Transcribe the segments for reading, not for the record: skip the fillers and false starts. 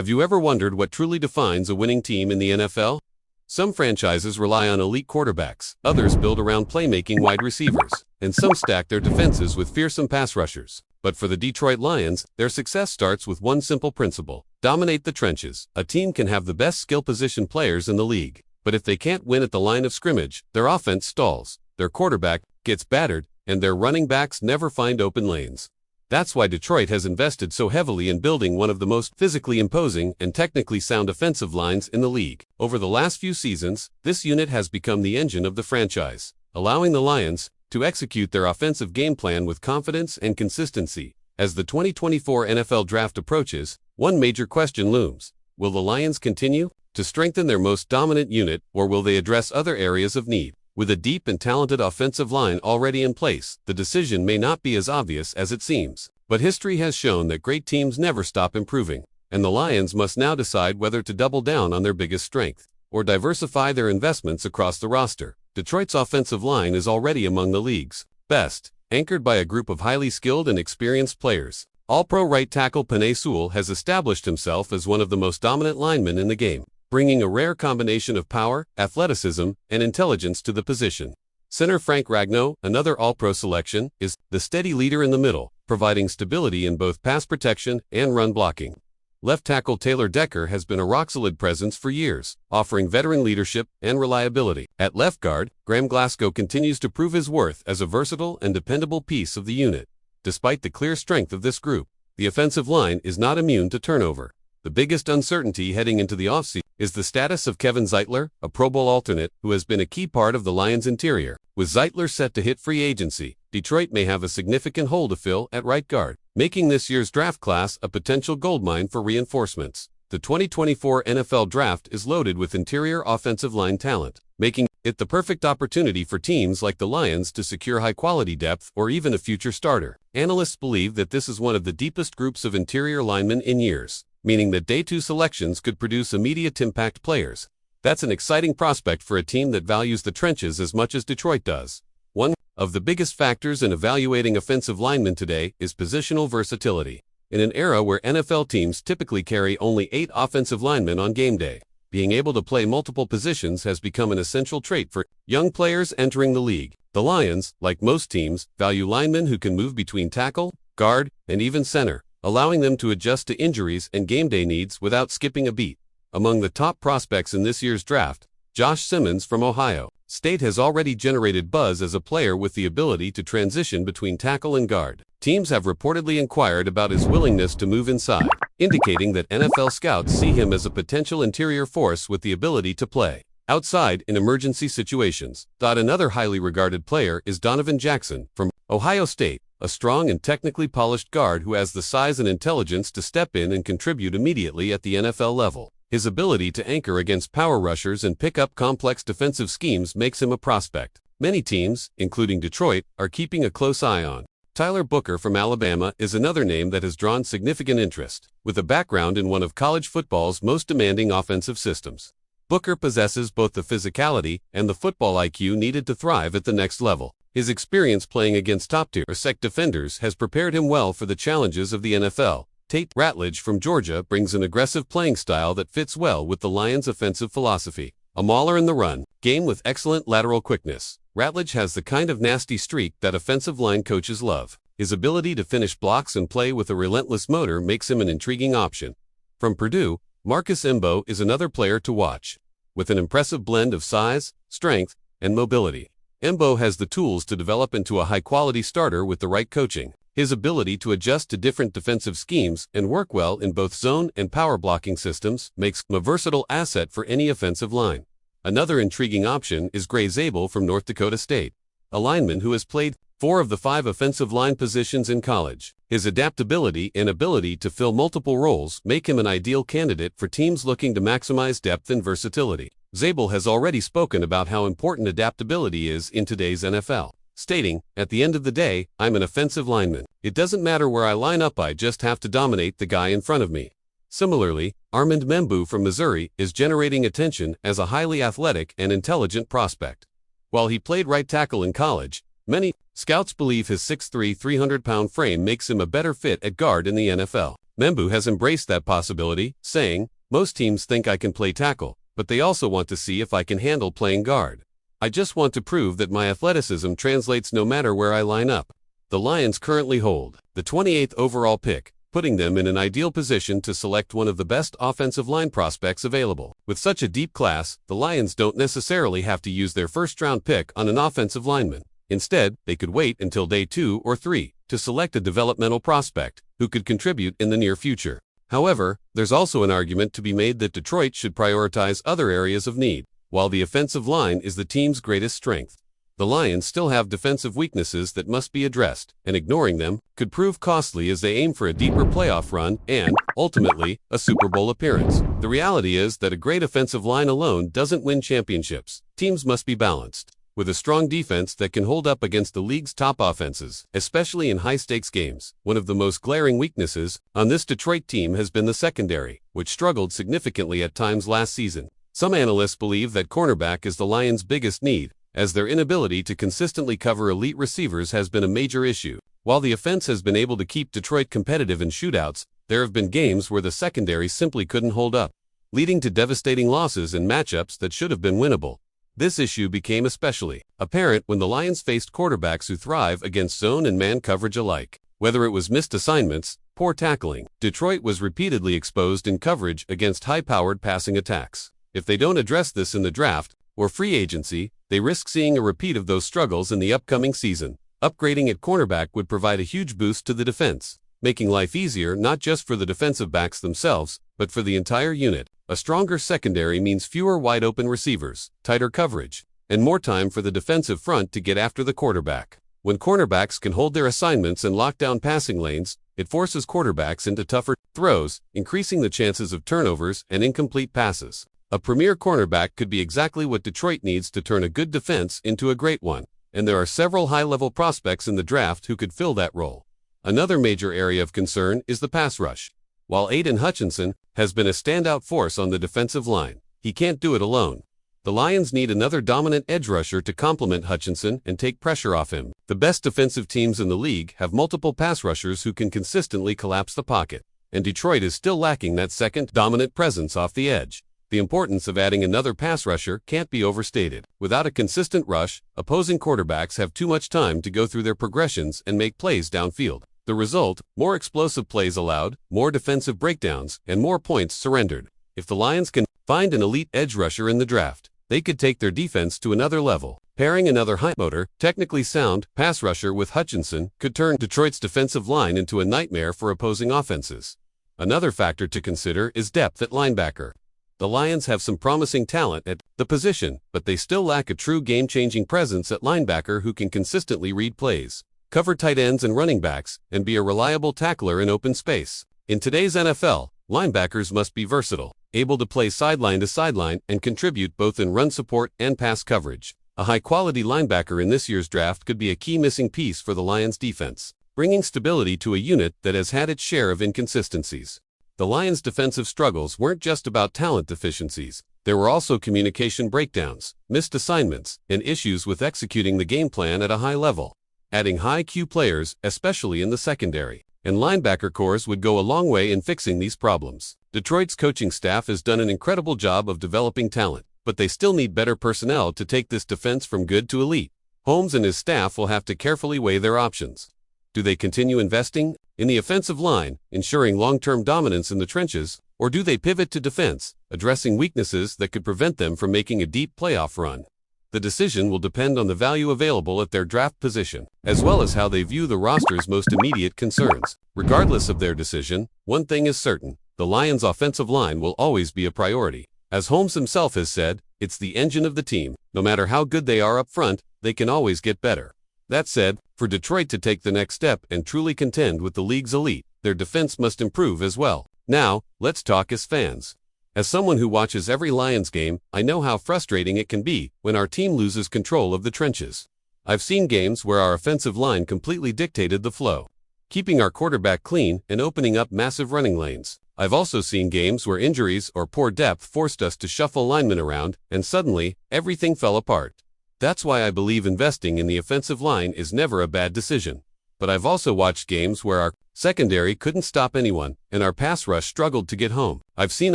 Have you ever wondered what truly defines a winning team in the NFL? Some franchises rely on elite quarterbacks, others build around playmaking wide receivers, and some stack their defenses with fearsome pass rushers. But for the Detroit Lions, their success starts with one simple principle: dominate the trenches. A team can have the best skill position players in the league, but if they can't win at the line of scrimmage, their offense stalls, their quarterback gets battered, and their running backs never find open lanes. That's why Detroit has invested so heavily in building one of the most physically imposing and technically sound offensive lines in the league. Over the last few seasons, this unit has become the engine of the franchise, allowing the Lions to execute their offensive game plan with confidence and consistency. As the 2024 NFL Draft approaches, one major question looms: will the Lions continue to strengthen their most dominant unit, or will they address other areas of need? With a deep and talented offensive line already in place, the decision may not be as obvious as it seems. But history has shown that great teams never stop improving, and the Lions must now decide whether to double down on their biggest strength or diversify their investments across the roster. Detroit's offensive line is already among the league's best, anchored by a group of highly skilled and experienced players. All-Pro right tackle Penei Sewell has established himself as one of the most dominant linemen in the game, bringing a rare combination of power, athleticism, and intelligence to the position. Center Frank Ragnow, another All-Pro selection, is the steady leader in the middle, providing stability in both pass protection and run blocking. Left tackle Taylor Decker has been a rock-solid presence for years, offering veteran leadership and reliability. At left guard, Graham Glasgow continues to prove his worth as a versatile and dependable piece of the unit. Despite the clear strength of this group, the offensive line is not immune to turnover. The biggest uncertainty heading into the offseason is the status of Kevin Zeitler, a Pro Bowl alternate who has been a key part of the Lions' interior. With Zeitler set to hit free agency, Detroit may have a significant hole to fill at right guard, making this year's draft class a potential goldmine for reinforcements. The 2024 NFL Draft is loaded with interior offensive line talent, making it the perfect opportunity for teams like the Lions to secure high-quality depth or even a future starter. Analysts believe that this is one of the deepest groups of interior linemen in years, meaning that Day 2 selections could produce immediate impact players. That's an exciting prospect for a team that values the trenches as much as Detroit does. One of the biggest factors in evaluating offensive linemen today is positional versatility. In an era where NFL teams typically carry only 8 offensive linemen on game day, being able to play multiple positions has become an essential trait for young players entering the league. The Lions, like most teams, value linemen who can move between tackle, guard, and even center, allowing them to adjust to injuries and game day needs without skipping a beat. Among the top prospects in this year's draft, Josh Simmons from Ohio State has already generated buzz as a player with the ability to transition between tackle and guard. Teams have reportedly inquired about his willingness to move inside, indicating that NFL scouts see him as a potential interior force with the ability to play outside in emergency situations. Another highly regarded player is Donovan Jackson from Ohio State, a strong and technically polished guard who has the size and intelligence to step in and contribute immediately at the NFL level. His ability to anchor against power rushers and pick up complex defensive schemes makes him a prospect many teams, including Detroit, are keeping a close eye on. Tyler Booker from Alabama is another name that has drawn significant interest. With a background in one of college football's most demanding offensive systems, Booker possesses both the physicality and the football IQ needed to thrive at the next level. His experience playing against top-tier SEC defenders has prepared him well for the challenges of the NFL. Tate Ratledge from Georgia brings an aggressive playing style that fits well with the Lions' offensive philosophy. A mauler in the run game with excellent lateral quickness, Ratledge has the kind of nasty streak that offensive line coaches love. His ability to finish blocks and play with a relentless motor makes him an intriguing option. From Purdue, Marcus Imbo is another player to watch. With an impressive blend of size, strength, and mobility, Imbo has the tools to develop into a high-quality starter with the right coaching. His ability to adjust to different defensive schemes and work well in both zone and power blocking systems makes him a versatile asset for any offensive line. Another intriguing option is Gray Zabel from North Dakota State, a lineman who has played 4 of the 5 offensive line positions in college. His adaptability and ability to fill multiple roles make him an ideal candidate for teams looking to maximize depth and versatility. Zabel has already spoken about how important adaptability is in today's NFL, stating, "At the end of the day, I'm an offensive lineman. It doesn't matter where I line up, I just have to dominate the guy in front of me." Similarly, Armand Membu from Missouri is generating attention as a highly athletic and intelligent prospect. While he played right tackle in college, many scouts believe his 6'3", 300-pound frame makes him a better fit at guard in the NFL. Membu has embraced that possibility, saying, "Most teams think I can play tackle, but they also want to see if I can handle playing guard. I just want to prove that my athleticism translates no matter where I line up." The Lions currently hold the 28th overall pick, putting them in an ideal position to select one of the best offensive line prospects available. With such a deep class, the Lions don't necessarily have to use their first-round pick on an offensive lineman. Instead, they could wait until day 2 or 3 to select a developmental prospect who could contribute in the near future. However, there's also an argument to be made that Detroit should prioritize other areas of need. While the offensive line is the team's greatest strength, the Lions still have defensive weaknesses that must be addressed, and ignoring them could prove costly as they aim for a deeper playoff run and, ultimately, a Super Bowl appearance. The reality is that a great offensive line alone doesn't win championships. Teams must be balanced, with a strong defense that can hold up against the league's top offenses, especially in high-stakes games. One of the most glaring weaknesses on this Detroit team has been the secondary, which struggled significantly at times last season. Some analysts believe that cornerback is the Lions' biggest need, as their inability to consistently cover elite receivers has been a major issue. While the offense has been able to keep Detroit competitive in shootouts, there have been games where the secondary simply couldn't hold up, leading to devastating losses in matchups that should have been winnable. This issue became especially apparent when the Lions faced quarterbacks who thrive against zone and man coverage alike. Whether it was missed assignments, poor tackling, Detroit was repeatedly exposed in coverage against high-powered passing attacks. If they don't address this in the draft or free agency, they risk seeing a repeat of those struggles in the upcoming season. Upgrading at cornerback would provide a huge boost to the defense, making life easier not just for the defensive backs themselves, but for the entire unit. A stronger secondary means fewer wide-open receivers, tighter coverage, and more time for the defensive front to get after the quarterback. When cornerbacks can hold their assignments and lock down passing lanes, it forces quarterbacks into tougher throws, increasing the chances of turnovers and incomplete passes. A premier cornerback could be exactly what Detroit needs to turn a good defense into a great one, and there are several high-level prospects in the draft who could fill that role. Another major area of concern is the pass rush. While Aiden Hutchinson has been a standout force on the defensive line, he can't do it alone. The Lions need another dominant edge rusher to complement Hutchinson and take pressure off him. The best defensive teams in the league have multiple pass rushers who can consistently collapse the pocket, and Detroit is still lacking that second dominant presence off the edge. The importance of adding another pass rusher can't be overstated. Without a consistent rush, opposing quarterbacks have too much time to go through their progressions and make plays downfield. The result, more explosive plays allowed, more defensive breakdowns, and more points surrendered. If the Lions can find an elite edge rusher in the draft, they could take their defense to another level. Pairing another high-motor, technically sound pass rusher with Hutchinson could turn Detroit's defensive line into a nightmare for opposing offenses. Another factor to consider is depth at linebacker. The Lions have some promising talent at the position, but they still lack a true game-changing presence at linebacker who can consistently read plays, cover tight ends and running backs, and be a reliable tackler in open space. In today's NFL, linebackers must be versatile, able to play sideline to sideline and contribute both in run support and pass coverage. A high-quality linebacker in this year's draft could be a key missing piece for the Lions' defense, bringing stability to a unit that has had its share of inconsistencies. The Lions' defensive struggles weren't just about talent deficiencies. There were also communication breakdowns, missed assignments, and issues with executing the game plan at a high level. Adding high-IQ players, especially in the secondary and linebacker cores, would go a long way in fixing these problems. Detroit's coaching staff has done an incredible job of developing talent, but they still need better personnel to take this defense from good to elite. Holmes and his staff will have to carefully weigh their options. Do they continue investing in the offensive line, ensuring long-term dominance in the trenches, or do they pivot to defense, addressing weaknesses that could prevent them from making a deep playoff run? The decision will depend on the value available at their draft position, as well as how they view the roster's most immediate concerns. Regardless of their decision, one thing is certain: the Lions' offensive line will always be a priority. As Holmes himself has said, it's the engine of the team. No matter how good they are up front, they can always get better. That said, for Detroit to take the next step and truly contend with the league's elite, their defense must improve as well. Now, let's talk as fans. As someone who watches every Lions game, I know how frustrating it can be when our team loses control of the trenches. I've seen games where our offensive line completely dictated the flow, keeping our quarterback clean and opening up massive running lanes. I've also seen games where injuries or poor depth forced us to shuffle linemen around, and suddenly, everything fell apart. That's why I believe investing in the offensive line is never a bad decision. But I've also watched games where our Secondary couldn't stop anyone, and our pass rush struggled to get home. I've seen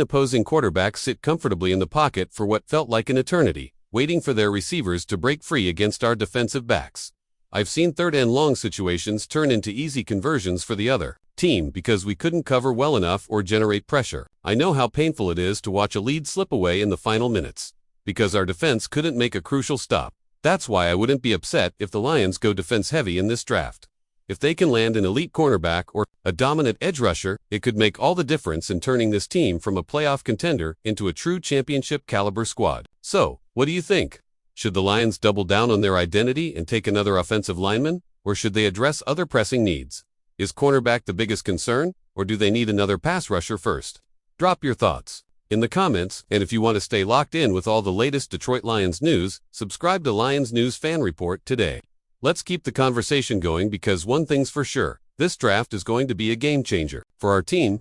opposing quarterbacks sit comfortably in the pocket for what felt like an eternity, waiting for their receivers to break free against our defensive backs. I've seen third and long situations turn into easy conversions for the other team because we couldn't cover well enough or generate pressure. I know how painful it is to watch a lead slip away in the final minutes because our defense couldn't make a crucial stop. That's why I wouldn't be upset if the Lions go defense heavy in this draft. If they can land an elite cornerback or a dominant edge rusher, it could make all the difference in turning this team from a playoff contender into a true championship caliber squad. So, what do you think? Should the Lions double down on their identity and take another offensive lineman, or should they address other pressing needs? Is cornerback the biggest concern, or do they need another pass rusher first? Drop your thoughts in the comments, and if you want to stay locked in with all the latest Detroit Lions news, subscribe to Lions News Fan Report today. Let's keep the conversation going because one thing's for sure, this draft is going to be a game changer for our team